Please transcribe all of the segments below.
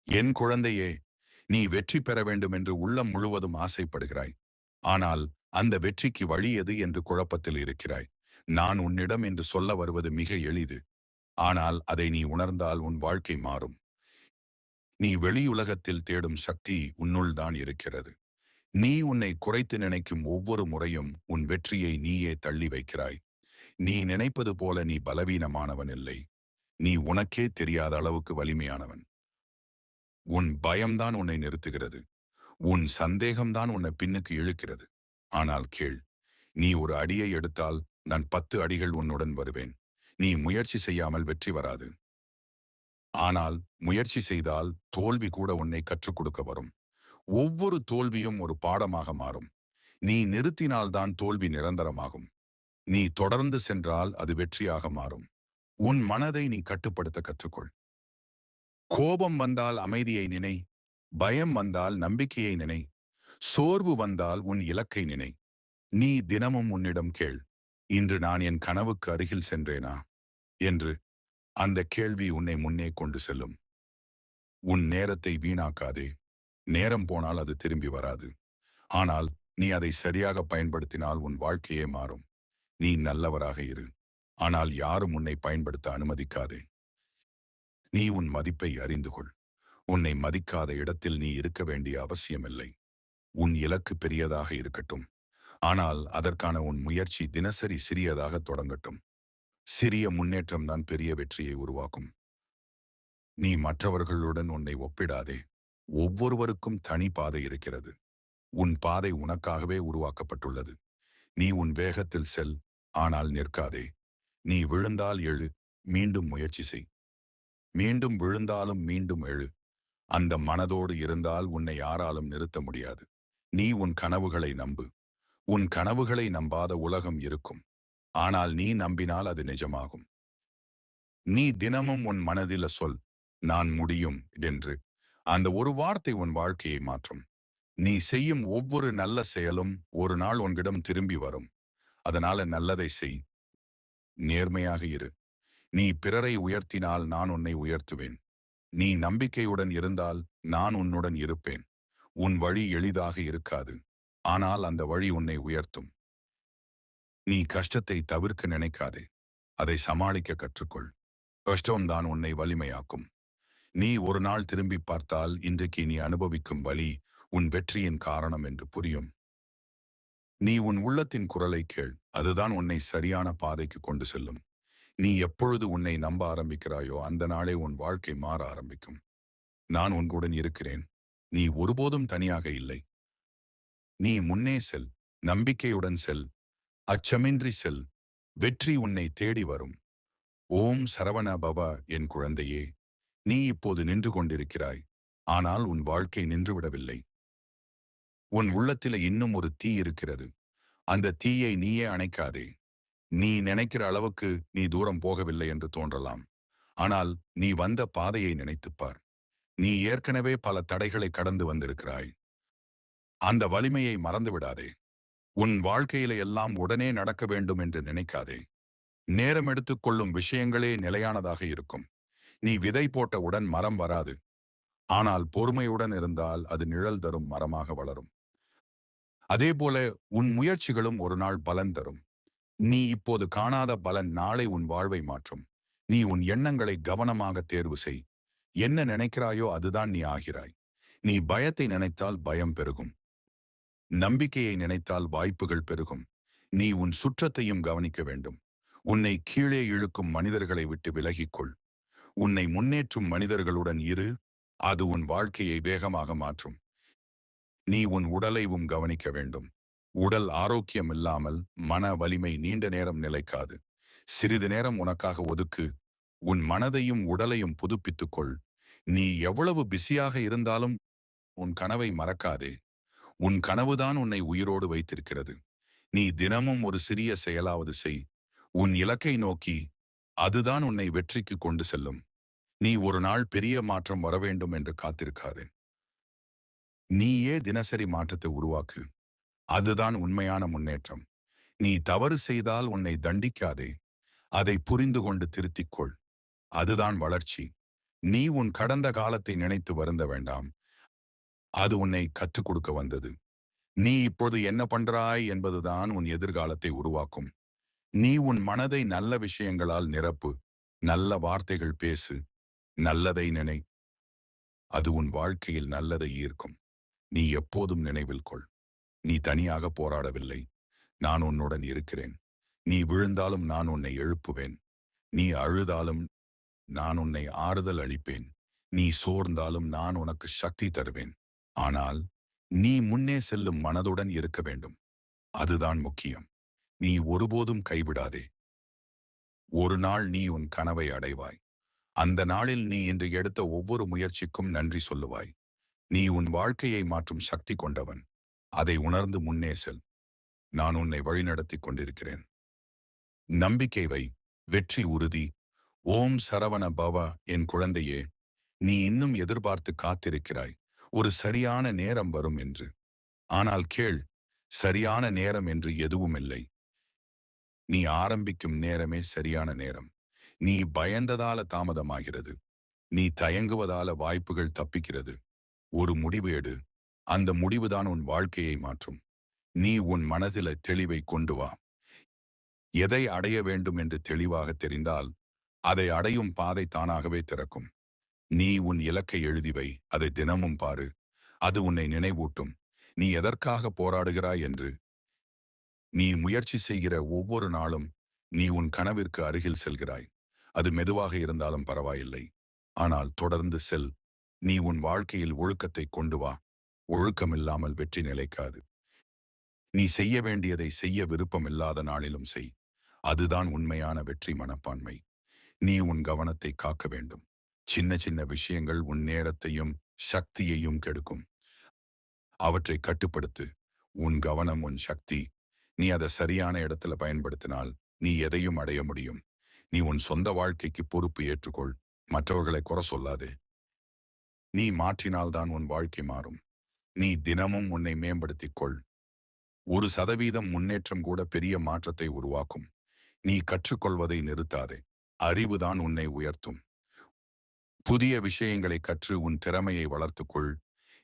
என் குழந்தையே, நீ வெற்றி பெற வேண்டும் என்று உள்ளம் முழுவதும் ஆசைப்படுகிறாய். ஆனால் அந்த வெற்றிக்கு வழி எது என்று குழப்பத்தில் இருக்கிறாய். நான் உன்னிடம் என்று சொல்ல வருவது மிக எளிது. ஆனால் அதை நீ உணர்ந்தால் உன் வாழ்க்கை மாறும். நீ வெளியுலகத்தில் தேடும் சக்தி உன்னுள் தான் இருக்கிறது. நீ உன்னை குறைத்து நினைக்கும் ஒவ்வொரு முறையும் உன் வெற்றியை நீயே தள்ளி வைக்கிறாய். நீ நினைப்பது போல நீ பலவீனமானவன் இல்லை. நீ உனக்கே தெரியாத அளவுக்கு வலிமையானவன். உன் பயம்தான் உன்னை நிறுத்துகிறது. உன் சந்தேகம்தான் உன்னை பின்னுக்கு இழுக்கிறது. ஆனால் கேள், நீ ஒரு அடியை எடுத்தால் நான் 10 அடிகள் உன்னுடன் வருவேன். நீ முயற்சி செய்யாமல் வெற்றி வராது. ஆனால் முயற்சி செய்தால் தோல்வி கூட உன்னை கற்றுக் கொடுக்க வரும். ஒவ்வொரு தோல்வியும் ஒரு பாடமாக மாறும். நீ நிறுத்தினால்தான் தோல்வி நிரந்தரமாகும். நீ தொடர்ந்து சென்றால் அது வெற்றியாக மாறும். உன் மனதை நீ கட்டுப்படுத்த கற்றுக்கொள். கோபம் வந்தால் அமைதியை நினை. பயம் வந்தால் நம்பிக்கையை நினை. சோர்வு வந்தால் உன் இலக்கை நினை. நீ தினமும் உன்னிடம் கேள், இன்று நான் என் கனவுக்கு அருகில் சென்றேனா என்று. அந்த கேள்வி உன்னை முன்னே கொண்டு செல்லும். உன் நேரத்தை வீணாக்காதே. நேரம் போனால் அது திரும்பி வராது. ஆனால் நீ அதை சரியாக பயன்படுத்தினால் உன் வாழ்க்கையே மாறும். நீ நல்லவராக இரு. ஆனால் யாரும் உன்னை பயன்படுத்த அனுமதிக்காதே. நீ உன் மதிப்பை அறிந்து கொள். உன்னை மதிக்காத இடத்தில் நீ இருக்க வேண்டிய அவசியமில்லை. உன் இலக்கு பெரியதாக இருக்கட்டும். ஆனால் அதற்கான உன் முயற்சி தினசரி சிறியதாக தொடங்கட்டும். சிறிய முன்னேற்றம்தான் பெரிய வெற்றியை உருவாக்கும். நீ மற்றவர்களுடன் உன்னை ஒப்பிடாதே. ஒவ்வொருவருக்கும் தனி பாதை இருக்கிறது. உன் பாதை உனக்காகவே உருவாக்கப்பட்டுள்ளது. நீ உன் வேகத்தில் செல், ஆனால் நிற்காதே. நீ விழுந்தால் எழு, மீண்டும் முயற்சி செய். மீண்டும் விழுந்தாலும் மீண்டும் எழு. அந்த மனதோடு இருந்தால் உன்னை யாராலும் நிறுத்த முடியாது. நீ உன் கனவுகளை நம்பு. உன் கனவுகளை நம்பாத உலகம் இருக்கும். ஆனால் நீ நம்பினால் அது நிஜமாகும். நீ தினமும் உன் மனதில் சொல், நான் முடியும் என்று. அந்த ஒரு வார்த்தை உன் வாழ்க்கையை மாற்றும். நீ செய்யும் ஒவ்வொரு நல்ல செயலும் ஒரு நாள் உன்னிடம் திரும்பி வரும். அதனால நல்லதை செய். நேர்மையாக இரு. நீ பிறரை உயர்த்தினால் நான் உன்னை உயர்த்துவேன். நீ நம்பிக்கையுடன் இருந்தால் நான் உன்னுடன் இருப்பேன். உன் வழி எளிதாக இருக்காது. ஆனால் அந்த வழி உன்னை உயர்த்தும். நீ கஷ்டத்தை தவிர்க்க நினைக்காதே. அதை சமாளிக்க கற்றுக்கொள். கஷ்டம்தான் உன்னை வலிமையாக்கும். நீ ஒரு நாள் திரும்பி பார்த்தால் இன்றைக்கு நீ அனுபவிக்கும் வலி உன் வெற்றியின் காரணம் என்று புரியும். நீ உன் உள்ளத்தின் குரலை கேள். அதுதான் உன்னை சரியான பாதைக்கு கொண்டு செல்லும். நீ எப்பொழுது உன்னை நம்ப ஆரம்பிக்கிறாயோ அந்த நாளே உன் வாழ்க்கை மாற ஆரம்பிக்கும். நான் உன்னுடன் இருக்கிறேன். நீ ஒருபோதும் தனியாக இல்லை. நீ முன்னே செல். நம்பிக்கையுடன் செல். அச்சமின்றி செல். வெற்றி உன்னை தேடி வரும். ஓம் சரவண பவ என் குழந்தையே. நீ இப்போது நின்று கொண்டிருக்கிறாய். ஆனால் உன் வாழ்க்கை நின்றுவிடவில்லை. உன் உள்ளத்தில இன்னும் ஒரு தீ இருக்கிறது. அந்த தீயை நீயே அணைக்காதே. நீ நினைக்கிற அளவுக்கு நீ தூரம் போகவில்லை என்று தோன்றலாம். ஆனால் நீ வந்த பாதையை நினைத்துப்பார். நீ ஏற்கனவே பல தடைகளை கடந்து வந்திருக்கிறாய். அந்த வலிமையை மறந்து விடாதே. உன் வாழ்க்கையில எல்லாம் உடனே நடக்க வேண்டும் என்று நினைக்காதே. நேரம் எடுத்துக்கொள்ளும் விஷயங்களே நிலையானதாக இருக்கும். நீ விதை போட்டவுடன் மரம் வராது. ஆனால் பொறுமையுடன் இருந்தால் அது நிழல் தரும் மரமாக வளரும். அதேபோல உன் முயற்சிகளும் ஒரு நாள் பலன் தரும். நீ இப்போது காணாத பலன் நாளை உன் வாழ்வை மாற்றும். நீ உன் எண்ணங்களை கவனமாக தேர்வு செய். என்ன நினைக்கிறாயோ அதுதான் நீ ஆகிறாய். நீ பயத்தை நினைத்தால் பயம் பெருகும். நம்பிக்கையை நினைத்தால் வாய்ப்புகள் பெருகும். நீ உன் சுற்றத்தையும் கவனிக்க வேண்டும். உன்னை கீழே இழுக்கும் மனிதர்களை விட்டு விலகிக்கொள். உன்னை முன்னேற்றும் மனிதர்களுடன் இரு. அது உன் வாழ்க்கையை வேகமாக மாற்றும். நீ உன் உடலையும் கவனிக்க வேண்டும். உடல் ஆரோக்கியம் இல்லாமல் மன வலிமை நீண்ட நேரம் நிலைக்காது. சிறிது நேரம் உனக்காக ஒதுக்கு. உன் மனதையும் உடலையும் புதுப்பித்துக்கொள். நீ எவ்வளவு பிஸியாக இருந்தாலும் உன் கனவை மறக்காதே. உன் கனவுதான் உன்னை உயிரோடு வைத்திருக்கிறது. நீ தினமும் ஒரு சிறிய செயலாவது செய். உன் இலக்கை நோக்கி. அதுதான் உன்னை வெற்றிக்கு கொண்டு செல்லும். நீ ஒரு நாள் பெரிய மாற்றம் வர வேண்டும் என்று காத்திருக்காதே. நீயே தினசரி மாற்றத்தை உருவாக்கு. அதுதான் உண்மையான முன்னேற்றம். நீ தவறு செய்தால் உன்னை தண்டிக்காதே. அதை புரிந்து கொண்டு திருத்திக்கொள். அதுதான் வளர்ச்சி. நீ உன் கடந்த காலத்தை நினைத்து வருந்த வேண்டாம். அது உன்னை கற்றுக் கொடுக்க வந்தது. நீ இப்போது என்ன பண்றாய் என்பதுதான் உன் எதிர்காலத்தை உருவாக்கும். நீ உன் மனதை நல்ல விஷயங்களால் நிரப்பு. நல்ல வார்த்தைகள் பேசு. நல்லதை நினை. அது உன் வாழ்க்கையில் நல்லதை ஈர்க்கும். நீ எப்போதும் நினைவில் கொள். நீ தனியாக போராடவில்லை. நான் உன்னுடன் இருக்கிறேன். நீ விழுந்தாலும் நான் உன்னை எழுப்புவேன். நீ அழுதாலும் நான் உன்னை ஆறுதல் அளிப்பேன். நீ சோர்ந்தாலும் நான் உனக்கு சக்தி தருவேன். ஆனால் நீ முன்னே செல்லும் மனதுடன் இருக்க வேண்டும். அதுதான் முக்கியம். நீ ஒருபோதும் கைவிடாதே. ஒரு நாள் நீ உன் கனவை அடைவாய். அந்த நாளில் நீ இன்று எடுத்த ஒவ்வொரு முயற்சிக்கும் நன்றி சொல்லுவாய். நீ உன் வாழ்க்கையை மாற்றும் சக்தி கொண்டவன். அதை உணர்ந்து முன்னே செல். நான் உன்னை வழிநடத்திக் கொண்டிருக்கிறேன். நம்பிக்கை வை. வெற்றி உறுதி. ஓம் சரவண பவ. என் குழந்தையே, நீ இன்னும் எதிர்பார்த்து காத்திருக்கிறாய். ஒரு சரியான நேரம் வரும் என்று. ஆனால் கேள், சரியான நேரம் என்று எதுவும் இல்லை. நீ ஆரம்பிக்கும் நேரமே சரியான நேரம். நீ பயந்ததால தாமதமாகிறது. நீ தயங்குவதால வாய்ப்புகள் தப்பிக்கிறது. ஒரு முடிவு எடு. அந்த முடிவுதான் உன் வாழ்க்கையை மாற்றும். நீ உன் மனதில தெளிவை கொண்டு வா. எதை அடைய வேண்டும் என்று தெளிவாக தெரிந்தால் அதை அடையும் பாதை தானாகவே திறக்கும். நீ உன் இலக்கை எழுதி வை. அதை தினமும் பாரு. அது உன்னை நினைவூட்டும் நீ எதற்காக போராடுகிறாய் என்று. நீ முயற்சி செய்கிற ஒவ்வொரு நாளும் நீ உன் கனவிற்கு அருகில் செல்கிறாய். அது மெதுவாக இருந்தாலும் பரவாயில்லை. ஆனால் தொடர்ந்து செல். நீ உன் வாழ்க்கையில் ஒழுக்கத்தை கொண்டு வா. ஒழுக்கமில்லாமல் வெற்றி நிலைக்காது. நீ செய்ய வேண்டியதை செய்ய விருப்பமில்லாத நாளிலும் செய். அதுதான் உண்மையான வெற்றி மனப்பான்மை. நீ உன் கவனத்தை காக்க வேண்டும். சின்ன சின்ன விஷயங்கள் உன் நேரத்தையும் சக்தியையும் கெடுக்கும். அவற்றை கட்டுப்படுத்து. உன் கவனம் உன் சக்தி. நீ அதை சரியான இடத்துல பயன்படுத்தினால் நீ எதையும் அடைய முடியும். நீ உன் சொந்த வாழ்க்கைக்கு பொறுப்பு ஏற்றுக்கொள். மற்றவர்களை குறை சொல்லாதே. நீ மாற்றினால்தான் உன் வாழ்க்கை மாறும். நீ தினமும் உன்னை மேம்படுத்திக் கொள். 1% முன்னேற்றம் கூட பெரிய மாற்றத்தை உருவாக்கும். நீ கற்றுக்கொள்வதை நிறுத்தாதே. அறிவுதான் உன்னை உயர்த்தும். புதிய விஷயங்களை கற்று உன் திறமையை வளர்த்துக்கொள்.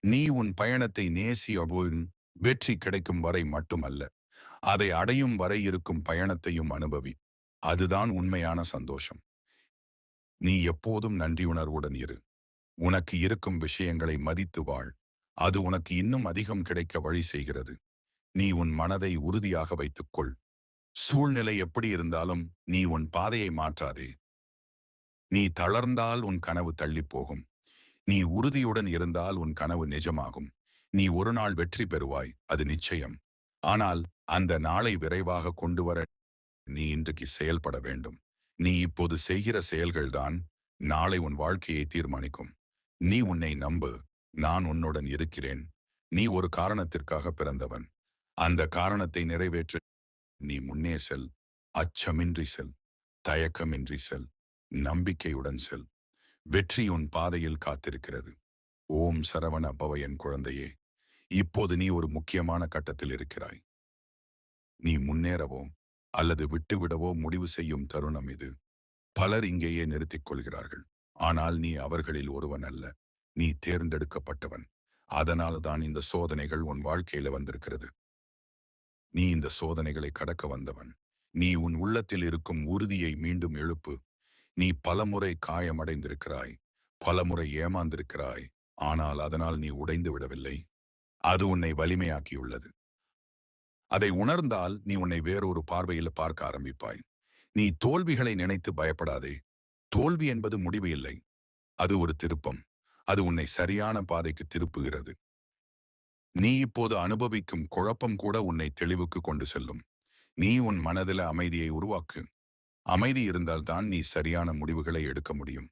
நீ உன் பயணத்தை நேசியபோது வெற்றி கிடைக்கும் வரை மட்டுமல்ல, அதை அடையும் வரை இருக்கும் பயணத்தையும் அனுபவி. அதுதான் உண்மையான சந்தோஷம். நீ எப்போதும் நன்றியுணர்வுடன் இரு. உனக்கு இருக்கும் விஷயங்களை மதித்து வாழ். அது உனக்கு இன்னும் அதிகம் கிடைக்க வழி செய்கிறது. நீ உன் மனதை உறுதியாக வைத்துக்கொள். சூழ்நிலை எப்படி இருந்தாலும் நீ உன் பாதையை மாற்றாதே. நீ தளர்ந்தால் உன் கனவு தள்ளிப் போகும். நீ உறுதியுடன் இருந்தால் உன் கனவு நிஜமாகும். நீ ஒரு நாள் வெற்றி பெறுவாய், அது நிச்சயம். ஆனால் அந்த நாளை விரைவாக கொண்டு வர நீ இன்றைக்கு செயல்பட வேண்டும். நீ இப்போது செய்கிற செயல்கள்தான் நாளை உன் வாழ்க்கையை தீர்மானிக்கும். நீ உன்னை நம்பு. நான் உன்னுடன் இருக்கிறேன். நீ ஒரு காரணத்திற்காக பிறந்தவன். அந்த காரணத்தை நிறைவேற்ற நீ முன்னே செல். அச்சமின்றி செல். தயக்கமின்றி செல். நம்பிக்கையுடன் செல். வெற்றி உன் பாதையில் காத்திருக்கிறது. ஓம் சரவண பவ. என் குழந்தையே, இப்போது நீ ஒரு முக்கியமான கட்டத்தில் இருக்கிறாய். நீ முன்னேறவோ அல்லது விட்டுவிடவோ முடிவு செய்யும் தருணம் இது. பலர் இங்கேயே நிறுத்திக் கொள்கிறார்கள். ஆனால் நீ அவர்களில் ஒருவன் அல்ல. நீ தேர்ந்தெடுக்கப்பட்டவன். அதனால தான் இந்த சோதனைகள் உன் வாழ்க்கையில வந்திருக்கிறது. நீ இந்த சோதனைகளை கடக்க வந்தவன். நீ உன் உள்ளத்தில் இருக்கும் உறுதியை மீண்டும் எழுப்பு. நீ பலமுறை காயமடைந்திருக்கிறாய். பலமுறை ஏமாந்திருக்கிறாய். ஆனால் அதனால் நீ உடைந்து விடவில்லை. அது உன்னை வலிமையாக்கியுள்ளது. அதை உணர்ந்தால் நீ உன்னை வேறொரு பார்வையில் பார்க்க ஆரம்பிப்பாய். நீ தோல்விகளை நினைத்து பயப்படாதே. தோல்வி என்பது முடிவு இல்லை. அது ஒரு திருப்பம். அது உன்னை சரியான பாதைக்கு திருப்புகிறது. நீ இப்போது அனுபவிக்கும் குழப்பம் கூட உன்னை தெளிவுக்கு கொண்டு செல்லும். நீ உன் மனதில அமைதியை உருவாக்கு. அமைதி இருந்தால்தான் நீ சரியான முடிவுகளை எடுக்க முடியும்.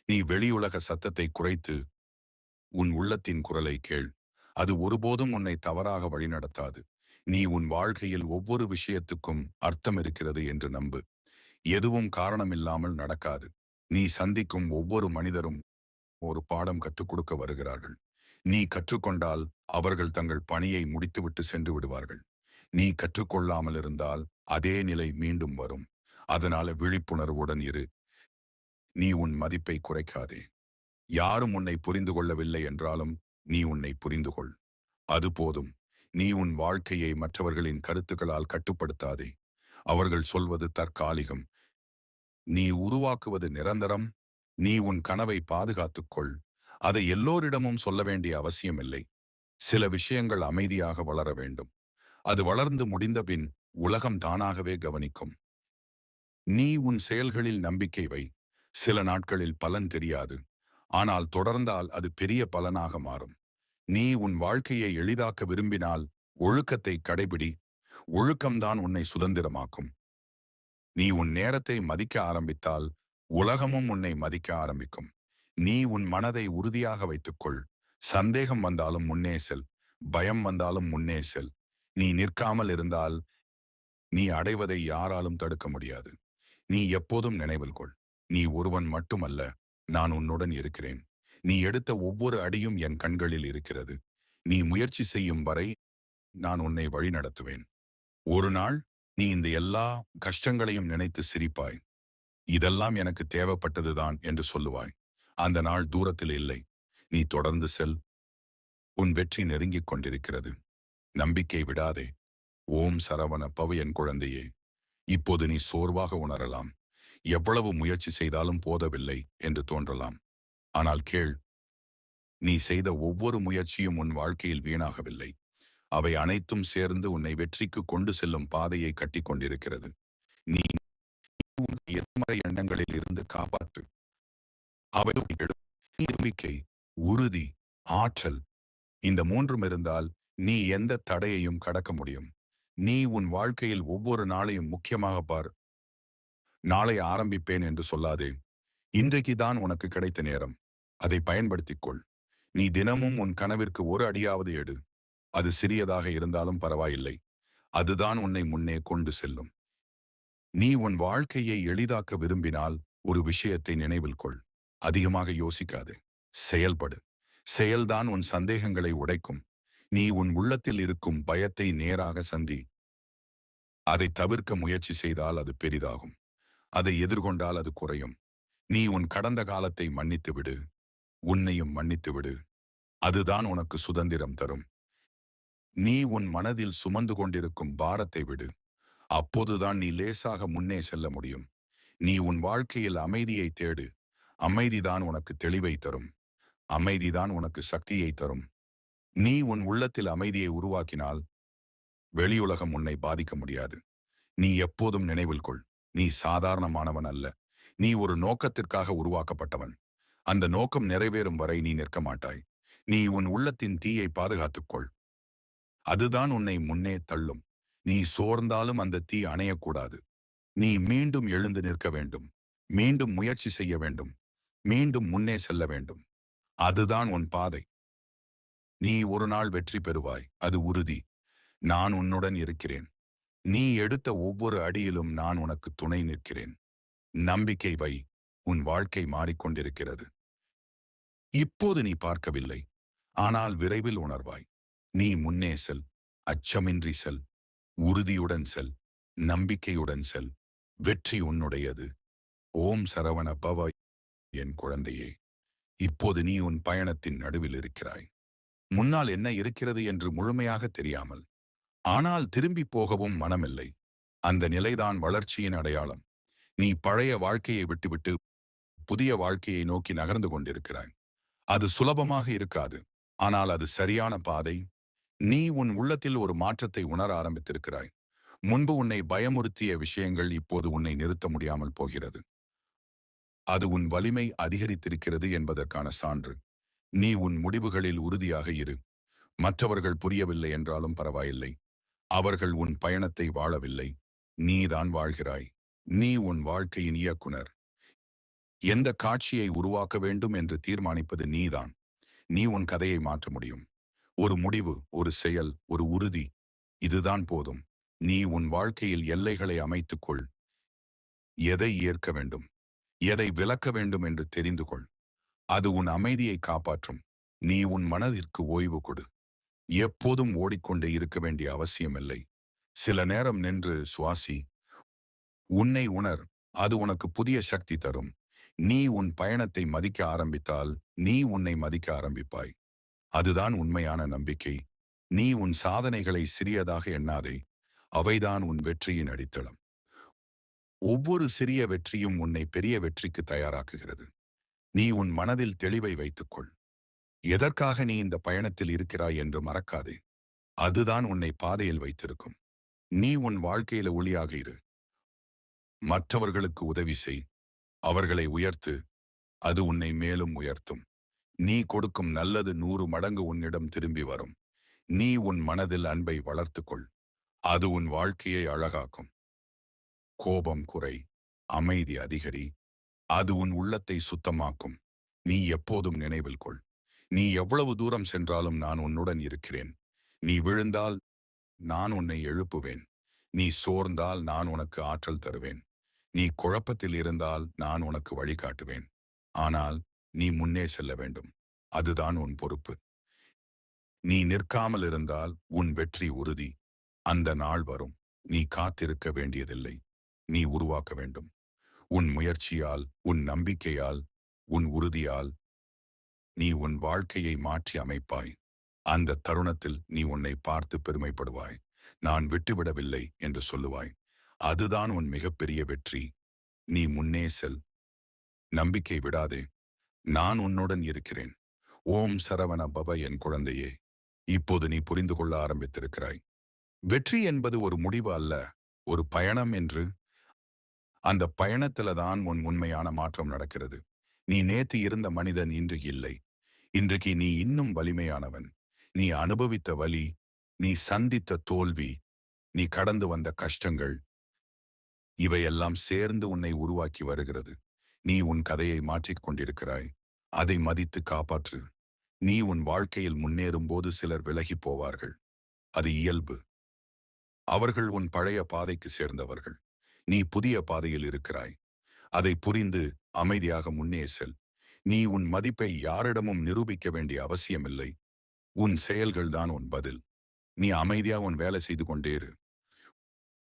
நீ வெளியுலக சத்தத்தை குறைத்து உன் உள்ளத்தின் குரலை கேள். அது ஒருபோதும் உன்னை தவறாக வழிநடத்தாது. நீ உன் வாழ்க்கையில் ஒவ்வொரு விஷயத்துக்கும் அர்த்தம் இருக்கிறது என்று நம்பு. எதுவும் காரணமில்லாமல் நடக்காது. நீ சந்திக்கும் ஒவ்வொரு மனிதரும் ஒரு பாடம் கற்றுக் கொடுக்க வருகிறார்கள். நீ கற்றுக்கொண்டால் அவர்கள் தங்கள் பணியை முடித்துவிட்டு சென்று விடுவார்கள். நீ கற்றுக்கொள்ளாமல் இருந்தால் அதே நிலை மீண்டும் வரும். அதனால விழிப்புணர்வுடன் இரு. நீ உன் மதிப்பை குறைக்காதே. யாரும் உன்னை புரிந்து கொள்ளவில்லை என்றாலும் நீ உன்னை புரிந்து கொள். அது போதும். நீ உன் வாழ்க்கையை மற்றவர்களின் கருத்துக்களால் கட்டுப்படுத்தாதே. அவர்கள் சொல்வது தற்காலிகம். நீ உருவாக்குவது நிரந்தரம். நீ உன் கனவை பாதுகாத்துக்கொள். அதை எல்லோரிடமும் சொல்ல வேண்டிய அவசியமில்லை. சில விஷயங்கள் அமைதியாக வளர வேண்டும். அது வளர்ந்து முடிந்தபின் உலகம் தானாகவே கவனிக்கும். நீ உன் செயல்களில் நம்பிக்கை வை. சில நாட்களில் பலன் தெரியாது. ஆனால் தொடர்ந்தால் அது பெரிய பலனாக மாறும். நீ உன் வாழ்க்கையை எளிதாக்க விரும்பினால் ஒழுக்கத்தை கடைபிடி. ஒழுக்கம்தான் உன்னை சுதந்திரமாக்கும். நீ உன் நேரத்தை மதிக்க ஆரம்பித்தால் உலகமும் உன்னை மதிக்க ஆரம்பிக்கும். நீ உன் மனதை உறுதியாக வைத்துக்கொள். சந்தேகம் வந்தாலும் முன்னே செல். பயம் வந்தாலும் முன்னே செல். நீ நிற்காமல் இருந்தால் நீ அடைவதை யாராலும் தடுக்க முடியாது. நீ எப்போதும் நினைவில் கொள். நீ ஒருவன் மட்டுமல்ல, நான் உன்னுடன் இருக்கிறேன். நீ எடுத்த ஒவ்வொரு அடியும் என் கண்களில் இருக்கிறது. நீ முயற்சி செய்யும் வரை நான் உன்னை வழிநடத்துவேன். ஒரு நாள் நீ இந்த எல்லா கஷ்டங்களையும் நினைத்து சிரிப்பாய். இதெல்லாம் எனக்கு தேவைப்பட்டதுதான் என்று சொல்லுவாய். அந்த நாள் தூரத்தில் இல்லை. நீ தொடர்ந்து செல். உன் வெற்றி நெருங்கிக் கொண்டிருக்கிறது. நம்பிக்கை விடாதே. ஓம் சரவண பவ என் குழந்தையே. இப்போது நீ சோர்வாக உணரலாம். எவ்வளவு முயற்சி செய்தாலும் போதவில்லை என்று தோன்றலாம். ஆனால் கேள், நீ செய்த ஒவ்வொரு முயற்சியும் உன் வாழ்க்கையில் வீணாகவில்லை. அவை அனைத்தும் சேர்ந்து உன்னை வெற்றிக்கு கொண்டு செல்லும் பாதையை கட்டிக் கொண்டிருக்கிறது. நீ உன் எதிர்மறை எண்ணங்களில் இருந்து காப்பாற்று. அவை நம்பிக்கை, உறுதி, ஆற்றல், இந்த மூன்றும் இருந்தால் நீ எந்த தடையையும் கடக்க முடியும். நீ உன் வாழ்க்கையில் ஒவ்வொரு நாளையும் முக்கியமாக பார். நாளை ஆரம்பிப்பேன் என்று சொல்லாதே. இன்றைக்கு தான் உனக்கு கிடைத்த நேரம். அதை பயன்படுத்திக் கொள். நீ தினமும் உன் கனவிற்கு ஒரு அடியாவது எடு. அது சிறியதாக இருந்தாலும் பரவாயில்லை. அதுதான் உன்னை முன்னே கொண்டு செல்லும். நீ உன் வாழ்க்கையை எளிதாக்க விரும்பினால் ஒரு விஷயத்தை நினைவில் கொள். அதிகமாக யோசிக்காதே. செயல்படு. செயல்தான் உன் சந்தேகங்களை உடைக்கும். நீ உன் உள்ளத்தில் இருக்கும் பயத்தை நேராக சந்தி. அதை தவிர்க்க முயற்சி செய்தால் அது பெரிதாகும். அதை எதிர்கொண்டால் அது குறையும். நீ உன் கடந்த காலத்தை மன்னித்து விடு. உன்னையும் மன்னித்து விடு. அதுதான் உனக்கு சுதந்திரம் தரும். நீ உன் மனதில் சுமந்து கொண்டிருக்கும் பாரத்தை விடு. அப்போதுதான் நீ லேசாக முன்னே செல்ல முடியும். நீ உன் வாழ்க்கையில் அமைதியை தேடு. அமைதிதான் உனக்கு தெளிவை தரும். அமைதிதான் உனக்கு சக்தியை தரும். நீ உன் உள்ளத்தில் அமைதியை உருவாக்கினால் வெளியுலகம் உன்னை பாதிக்க முடியாது. நீ எப்போதும் நினைவில் கொள். நீ சாதாரணமானவன் அல்ல. நீ ஒரு நோக்கத்திற்காக உருவாக்கப்பட்டவன். அந்த நோக்கம் நிறைவேறும் வரை நீ நிற்க மாட்டாய். நீ உன் உள்ளத்தின் தீயை பாதுகாத்துக்கொள். அதுதான் உன்னை முன்னே தள்ளும். நீ சோர்ந்தாலும் அந்த தீ அணையக்கூடாது. நீ மீண்டும் எழுந்து நிற்க வேண்டும். மீண்டும் முயற்சி செய்ய வேண்டும். மீண்டும் முன்னே செல்ல வேண்டும். அதுதான் உன் பாதை. நீ ஒரு நாள் வெற்றி பெறுவாய். அது உறுதி. நான் உன்னுடன் இருக்கிறேன். நீ எடுத்த ஒவ்வொரு அடியிலும் நான் உனக்கு துணை நிற்கிறேன். நம்பிக்கை வை. உன் வாழ்க்கை மாறிக்கொண்டிருக்கிறது. இப்போது நீ பார்க்கவில்லை. ஆனால் விரைவில் உணர்வாய். நீ முன்னே செல். அச்சமின்றி செல். உறுதியுடன் செல். நம்பிக்கையுடன் செல். வெற்றி உன்னுடையது. ஓம் சரவண பவ என் குழந்தையே. இப்போது நீ உன் பயணத்தின் நடுவில் இருக்கிறாய். முன்னால் என்ன இருக்கிறது என்று முழுமையாக தெரியாமல். ஆனால் திரும்பி போகவும் மனமில்லை. அந்த நிலைதான் வளர்ச்சியின் அடையாளம். நீ பழைய வாழ்க்கையை விட்டுவிட்டு புதிய வாழ்க்கையை நோக்கி நகர்ந்து கொண்டிருக்கிறாய். அது சுலபமாக இருக்காது. ஆனால் அது சரியான பாதை. நீ உன் உள்ளத்தில் ஒரு மாற்றத்தை உணர ஆரம்பித்திருக்கிறாய். முன்பு உன்னை பயமுறுத்திய விஷயங்கள் இப்போது உன்னை நிறுத்த முடியாமல் போகிறது. அது உன் வலிமை அதிகரித்திருக்கிறது என்பதற்கான சான்று. நீ உன் முடிவுகளில் உறுதியாக இரு. மற்றவர்கள் புரியவில்லை என்றாலும் பரவாயில்லை. அவர்கள் உன் பயணத்தை வாழவில்லை. நீதான் வாழ்கிறாய். நீ உன் வாழ்க்கையின் இயக்குனர். எந்த காட்சியை உருவாக்க வேண்டும் என்று தீர்மானிப்பது நீதான். நீ உன் கதையை மாற்ற முடியும். ஒரு முடிவு, ஒரு செயல், ஒரு உறுதி, இதுதான் போதும். நீ உன் வாழ்க்கையில் எல்லைகளை அமைத்துக்கொள். எதை ஏற்க வேண்டும், எதை விலக்க வேண்டும் என்று தெரிந்து கொள். அது உன் அமைதியை காப்பாற்றும். நீ உன் மனதிற்கு ஓய்வு கொடு. எப்போதும் ஓடிக்கொண்டே இருக்க வேண்டிய அவசியமில்லை. சில நேரம் நின்று சுவாசி. உன்னை உணர். அது உனக்கு புதிய சக்தி தரும். நீ உன் பயணத்தை மதிக்க ஆரம்பித்தால் நீ உன்னை மதிக்க ஆரம்பிப்பாய். அதுதான் உண்மையான நம்பிக்கை. நீ உன் சாதனைகளை சிறியதாக எண்ணாதே. அவைதான் உன் வெற்றியின் அடித்தளம். ஒவ்வொரு சிறிய வெற்றியும் உன்னை பெரிய வெற்றிக்கு தயாராக்குகிறது. நீ உன் மனதில் தெளிவை வைத்துக்கொள். எதற்காக நீ இந்த பயணத்தில் இருக்கிறாய் என்று மறக்காதே. அதுதான் உன்னை பாதையில் வைத்திருக்கும். நீ உன் வாழ்க்கையில ஒளியாக இரு. மற்றவர்களுக்கு உதவி செய். அவர்களை உயர்த்து. அது உன்னை மேலும் உயர்த்தும். நீ கொடுக்கும் நல்லது 100 மடங்கு உன்னிடம் திரும்பி வரும். நீ உன் மனதில் அன்பை வளர்த்துக்கொள். அது உன் வாழ்க்கையை அழகாக்கும். கோபம் குறை. அமைதி அதிகரி. அது உன் உள்ளத்தை சுத்தமாக்கும். நீ எப்போதும் நினைவில் கொள். நீ எவ்வளவு தூரம் சென்றாலும் நான் உன்னுடன் இருக்கிறேன். நீ விழுந்தால் நான் உன்னை எழுப்புவேன். நீ சோர்ந்தால் நான் உனக்கு ஆற்றல் தருவேன். நீ குழப்பத்தில் இருந்தால் நான் உனக்கு வழிகாட்டுவேன். ஆனால் நீ முன்னே செல்ல வேண்டும். அதுதான் உன் பொறுப்பு. நீ நிற்காமல் இருந்தால் உன் வெற்றி உறுதி. அந்த நாள் வரும். நீ காத்திருக்க வேண்டியதில்லை. நீ உருவாக்க வேண்டும். உன் முயற்சியால், உன் நம்பிக்கையால், உன் உறுதியால் நீ உன் வாழ்க்கையை மாற்றி அமைப்பாய். அந்த தருணத்தில் நீ உன்னை பார்த்து பெருமைப்படுவாய். நான் விட்டுவிடவில்லை என்று சொல்லுவாய். அதுதான் உன் மிகப்பெரிய வெற்றி. நீ முன்னே செல். நம்பிக்கை விடாதே. நான் உன்னுடன் இருக்கிறேன். ஓம் சரவண பவ என் குழந்தையே. இப்போது நீ புரிந்து கொள்ள ஆரம்பித்திருக்கிறாய். வெற்றி என்பது ஒரு முடிவு அல்ல, ஒரு பயணம் என்று. அந்த பயணத்துல தான் உன் உண்மையான மாற்றம் நடக்கிறது. நீ நேத்து இருந்த மனிதன் இன்று இல்லை. இன்றைக்கு நீ இன்னும் வலிமையானவன். நீ அனுபவித்த வலி, நீ சந்தித்த தோல்வி, நீ கடந்து வந்த கஷ்டங்கள், இவையெல்லாம் சேர்ந்து உன்னை உருவாக்கி வருகிறது. நீ உன் கதையை மாற்றிக் கொண்டிருக்கிறாய். அதை மதித்து காப்பாற்று. நீ உன் வாழ்க்கையில் முன்னேறும் போது சிலர் விலகிப் போவார்கள். அது இயல்பு. அவர்கள் உன் பழைய பாதைக்கு சேர்ந்தவர்கள். நீ புதிய பாதையில் இருக்கிறாய். அதை புரிந்து அமைதியாக முன்னே செல். நீ உன் மதிப்பை யாரிடமும் நிரூபிக்க வேண்டிய அவசியமில்லை. உன் செயல்கள்தான் உன் பதில். நீ அமைதியா உன் வேலை செய்து கொண்டே இரு.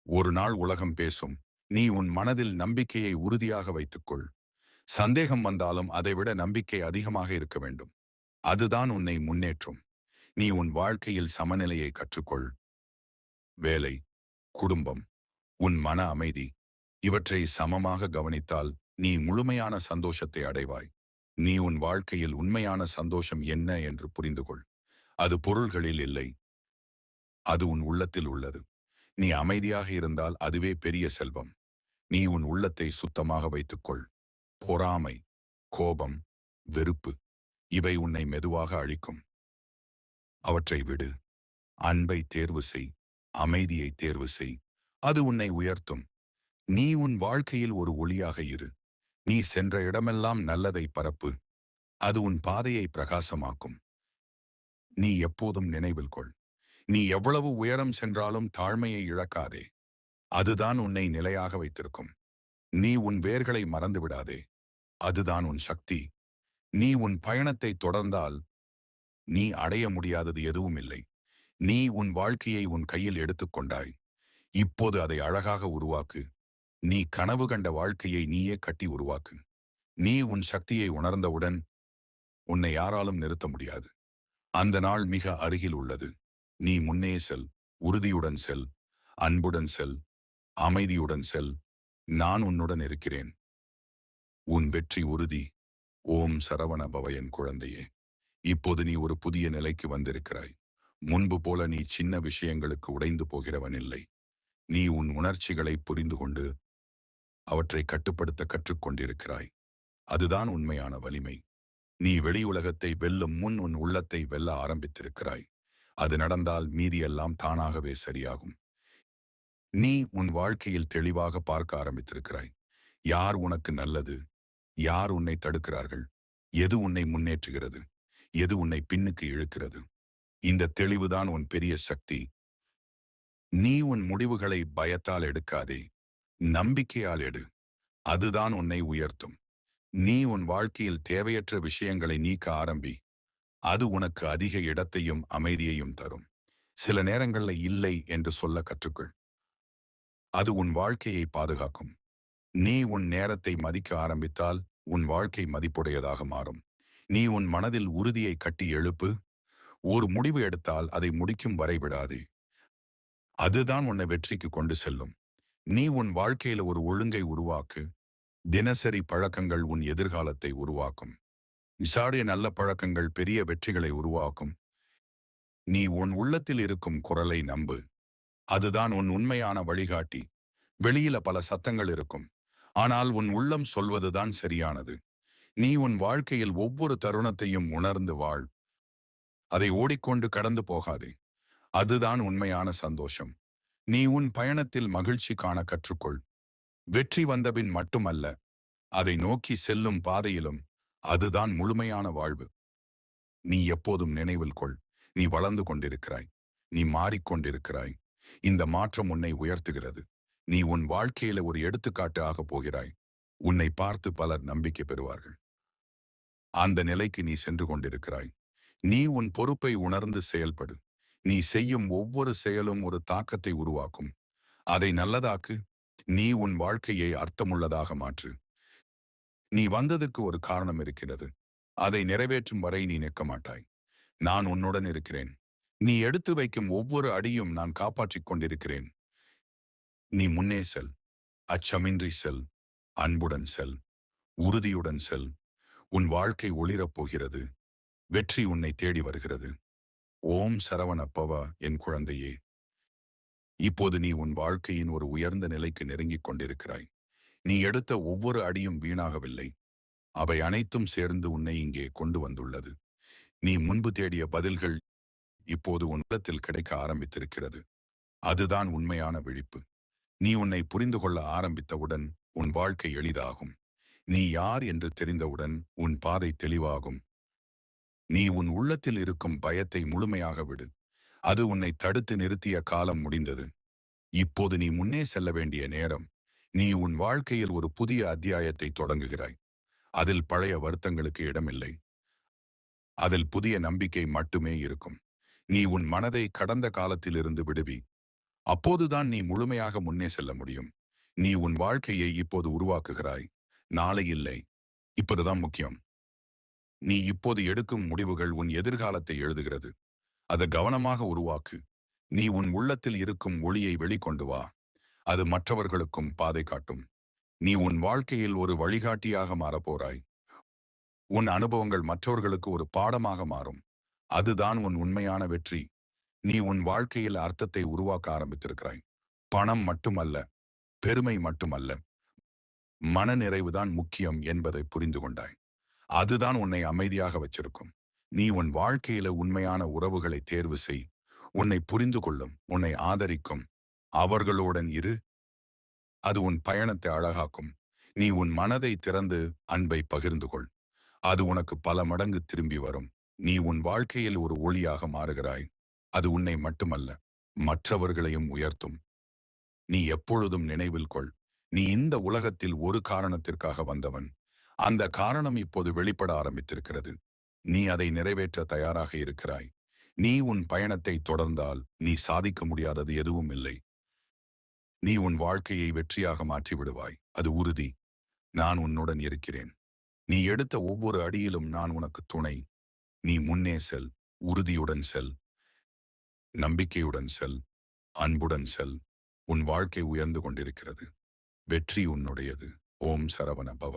ஒரு நாள் உலகம் பேசும். நீ உன் மனதில் நம்பிக்கையை உறுதியாக வைத்துக்கொள். சந்தேகம் வந்தாலும் அதைவிட நம்பிக்கை அதிகமாக இருக்க வேண்டும். அதுதான் உன்னை முன்னேற்றும். நீ உன் வாழ்க்கையில் சமநிலையை கற்றுக்கொள். வேலை, குடும்பம், உன் மன அமைதி, இவற்றை சமமாக கவனித்தால் நீ முழுமையான சந்தோஷத்தை அடைவாய். நீ உன் வாழ்க்கையில் உண்மையான சந்தோஷம் என்ன என்று புரிந்து கொள். அது பொருள்களில் இல்லை. அது உன் உள்ளத்தில் உள்ளது. நீ அமைதியாக இருந்தால் அதுவே பெரிய செல்வம். நீ உன் உள்ளத்தை சுத்தமாக வைத்துக்கொள். பொறாமை, கோபம், வெறுப்பு இவை உன்னை மெதுவாக அழிக்கும். அவற்றை விடு. அன்பை தேர்வு செய். அமைதியை தேர்வு செய். அது உன்னை உயர்த்தும். நீ உன் வாழ்க்கையில் ஒரு ஒளியாக இரு. நீ சென்ற இடமெல்லாம் நல்லதை பரப்பு. அது உன் பாதையை பிரகாசமாக்கும். நீ எப்போதும் நினைவில் கொள். நீ எவ்வளவு உயரம் சென்றாலும் தாழ்மையை இழக்காதே. அதுதான் உன்னை நிலையாக வைத்திருக்கும். நீ உன் வேர்களை மறந்து விடாதே. அதுதான் உன் சக்தி. நீ உன் பயணத்தை தொடர்ந்தால் நீ அடைய முடியாதது எதுவும் இல்லை. நீ உன் வாழ்க்கையை உன் கையில் எடுத்துக்கொண்டாய். இப்போது அதை அழகாக உருவாக்கு. நீ கனவு கண்ட வாழ்க்கையை நீயே கட்டி உருவாக்கு. நீ உன் சக்தியை உணர்ந்தவுடன் உன்னை யாராலும் நிறுத்த முடியாது. அந்த நாள் மிக அருகில் உள்ளது. நீ முன்னே செல். உறுதியுடன் செல். அன்புடன் செல். அமைதியுடன் செல். நான் உன்னுடன் இருக்கிறேன். உன் வெற்றி உறுதி. ஓம் சரவண பவ என் குழந்தையே. இப்போது நீ ஒரு புதிய நிலைக்கு வந்திருக்கிறாய். முன்பு போல நீ சின்ன விஷயங்களுக்கு உடைந்து போகிறவன் இல்லை. நீ உன் உணர்ச்சிகளை புரிந்து கொண்டு அவற்றை கட்டுப்படுத்த கற்றுக்கொண்டிருக்கிறாய். அதுதான் உண்மையான வலிமை. நீ வெளியுலகத்தை வெல்லும் முன் உன் உள்ளத்தை வெல்ல ஆரம்பித்திருக்கிறாய். அது நடந்தால் மீதியெல்லாம் தானாகவே சரியாகும். நீ உன் வாழ்க்கையில் தெளிவாக பார்க்க ஆரம்பித்திருக்கிறாய். யார் உனக்கு நல்லது, யார் உன்னை தடுக்கிறார்கள், எது உன்னை முன்னேற்றுகிறது, எது உன்னை பின்னுக்கு இழுக்கிறது. இந்த தெளிவுதான் உன் பெரிய சக்தி. நீ உன் முடிவுகளை பயத்தால் எடுக்காதே, நம்பிக்கையால் எடு. அதுதான் உன்னை உயர்த்தும். நீ உன் வாழ்க்கையில் தேவையற்ற விஷயங்களை நீக்க ஆரம்பி. அது உனக்கு அதிக இடத்தையும் அமைதியையும் தரும். சில நேரங்கள்ல இல்லை என்று சொல்ல கற்றுக்கொள். அது உன் வாழ்க்கையை பாதுகாக்கும். நீ உன் நேரத்தை மதிக்க ஆரம்பித்தால் உன் வாழ்க்கை மதிப்புடையதாக மாறும். நீ உன் மனதில் உறுதியை கட்டி எழுப்பு. ஒரு முடிவு எடுத்தால் அதை முடிக்கும் வரை விடாதே. அதுதான் உன்னை வெற்றிக்கு கொண்டு செல்லும். நீ உன் வாழ்க்கையில ஒரு ஒழுங்கை உருவாக்கு. தினசரி பழக்கங்கள் உன் எதிர்காலத்தை உருவாக்கும். விசாரிய நல்ல பழக்கங்கள் பெரிய வெற்றிகளை உருவாக்கும். நீ உன் உள்ளத்தில் இருக்கும் குரலை நம்பு. அதுதான் உன் உண்மையான வழிகாட்டி. வெளியில பல சத்தங்கள் இருக்கும். ஆனால் உன் உள்ளம் சொல்வதுதான் சரியானது. நீ உன் வாழ்க்கையில் ஒவ்வொரு தருணத்தையும் உணர்ந்து வாழ். அதை ஓடிக்கொண்டு கடந்து போகாதே. அதுதான் உண்மையான சந்தோஷம். நீ உன் பயணத்தில் மகிழ்ச்சி காண கற்றுக்கொள். வெற்றி வந்தபின் மட்டுமல்ல, அதை நோக்கி செல்லும் பாதையிலும். அதுதான் முழுமையான வாழ்வு. நீ எப்போதும் நினைவில் கொள். நீ வளர்ந்து கொண்டிருக்கிறாய். நீ மாறிக்கொண்டிருக்கிறாய். இந்த மாற்றம் உன்னை உயர்த்துகிறது. நீ உன் வாழ்க்கையில ஒரு எடுத்துக்காட்டு ஆகப் போகிறாய். உன்னை பார்த்து பலர் நம்பிக்கை பெறுவார்கள். அந்த நிலைக்கு நீ சென்று கொண்டிருக்கிறாய். நீ உன் பொறுப்பை உணர்ந்து செயல்படு. நீ செய்யும் ஒவ்வொரு செயலும் ஒரு தாக்கத்தை உருவாக்கும். அதை நல்லதாக்கு. நீ உன் வாழ்க்கையை அர்த்தமுள்ளதாக மாற்று. நீ வந்ததற்கு ஒரு காரணம் இருக்கிறது. அதை நிறைவேற்றும் வரை நீ நிற்க மாட்டாய். நான் உன்னுடன் இருக்கிறேன். நீ எடுத்து வைக்கும் ஒவ்வொரு அடியும் நான் காப்பாற்றிக் கொண்டிருக்கிறேன். நீ முன்னே செல். அச்சமின்றி செல். அன்புடன் செல். உறுதியுடன் செல். உன் வாழ்க்கை ஒளிரப் போகிறது. வெற்றி உன்னை தேடி வருகிறது. ஓம் சரவண பவ என் குழந்தையே. இப்போது நீ உன் வாழ்க்கையின் ஒரு உயர்ந்த நிலைக்கு நெருங்கிக் கொண்டிருக்கிறாய். நீ எடுத்த ஒவ்வொரு அடியும் வீணாகவில்லை. அவை அனைத்தும் சேர்ந்து உன்னை இங்கே கொண்டு வந்துள்ளது. நீ முன்பு தேடிய பதில்கள் இப்போது உன் உள்ளத்தில் கிடைக்க ஆரம்பித்திருக்கிறது. அதுதான் உண்மையான விழிப்பு. நீ உன்னை புரிந்து கொள்ள ஆரம்பித்தவுடன் உன் வாழ்க்கை எளிதாகும். நீ யார் என்று தெரிந்தவுடன் உன் பாதை தெளிவாகும். நீ உன் உள்ளத்தில் இருக்கும் பயத்தை முழுமையாக விடு. அது உன்னை தடுத்து நிறுத்திய காலம் முடிந்தது. இப்போது நீ முன்னே செல்ல வேண்டிய நேரம். நீ உன் வாழ்க்கையில் ஒரு புதிய அத்தியாயத்தை தொடங்குகிறாய். அதில் பழைய வருத்தங்களுக்கு இடமில்லை. அதில் புதிய நம்பிக்கை மட்டுமே இருக்கும். நீ உன் மனதை கடந்த காலத்திலிருந்து விடுவி. அப்போதுதான் நீ முழுமையாக முன்னே செல்ல முடியும். நீ உன் வாழ்க்கையை இப்போது உருவாக்குகிறாய். நாளை இல்லை. இப்போதுதான் முக்கியம். நீ இப்போது எடுக்கும் முடிவுகள் உன் எதிர்காலத்தை எழுதுகிறது. அதை கவனமாக உருவாக்கு. நீ உன் உள்ளத்தில் இருக்கும் ஒளியை வெளிக்கொண்டு வா. அது மற்றவர்களுக்கும் பாதை காட்டும். நீ உன் வாழ்க்கையில் ஒரு வழிகாட்டியாக மாறப்போறாய். உன் அனுபவங்கள் மற்றவர்களுக்கு ஒரு பாடமாக மாறும். அதுதான் உன் உண்மையான வெற்றி. நீ உன் வாழ்க்கையில் அர்த்தத்தை உருவாக்க ஆரம்பித்திருக்கிறாய். பணம் மட்டுமல்ல, பெருமை மட்டுமல்ல, மனநிறைவுதான் முக்கியம் என்பதை புரிந்து கொண்டாய். அதுதான் உன்னை அமைதியாக வச்சிருக்கும். நீ உன் வாழ்க்கையில உண்மையான உறவுகளை தேர்வு செய். உன்னை புரிந்து கொள்ளும், உன்னை ஆதரிக்கும் அவர்களுடன் இரு. அது உன் பயணத்தை அழகாக்கும். நீ உன் மனதை திறந்து அன்பை பகிர்ந்து கொள். அது உனக்கு பல மடங்கு திரும்பி வரும். நீ உன் வாழ்க்கையில் ஒரு ஒளியாக மாறுகிறாய். அது உன்னை மட்டுமல்ல, மற்றவர்களையும் உயர்த்தும். நீ எப்பொழுதும் நினைவில் கொள். நீ இந்த உலகத்தில் ஒரு காரணத்திற்காக வந்தவன். அந்த காரணம் இப்போது வெளிப்பட ஆரம்பித்திருக்கிறது. நீ அதை நிறைவேற்ற தயாராக இருக்கிறாய். நீ உன் பயணத்தை தொடர்ந்தால் நீ சாதிக்க முடியாதது எதுவும் இல்லை. நீ உன் வாழ்க்கையை வெற்றியாக மாற்றி விடுவாய். அது உறுதி. நான் உன்னுடன் இருக்கிறேன். நீ எடுத்த ஒவ்வொரு அடியிலும் நான் உனக்கு துணை. நீ முன்னே செல். உறுதியுடன் செல். நம்பிக்கையுடன் செல். அன்புடன் செல். உன் வாழ்க்கை உயர்ந்து கொண்டிருக்கிறது. வெற்றி உன்னுடையது. ஓம் சரவண பவ.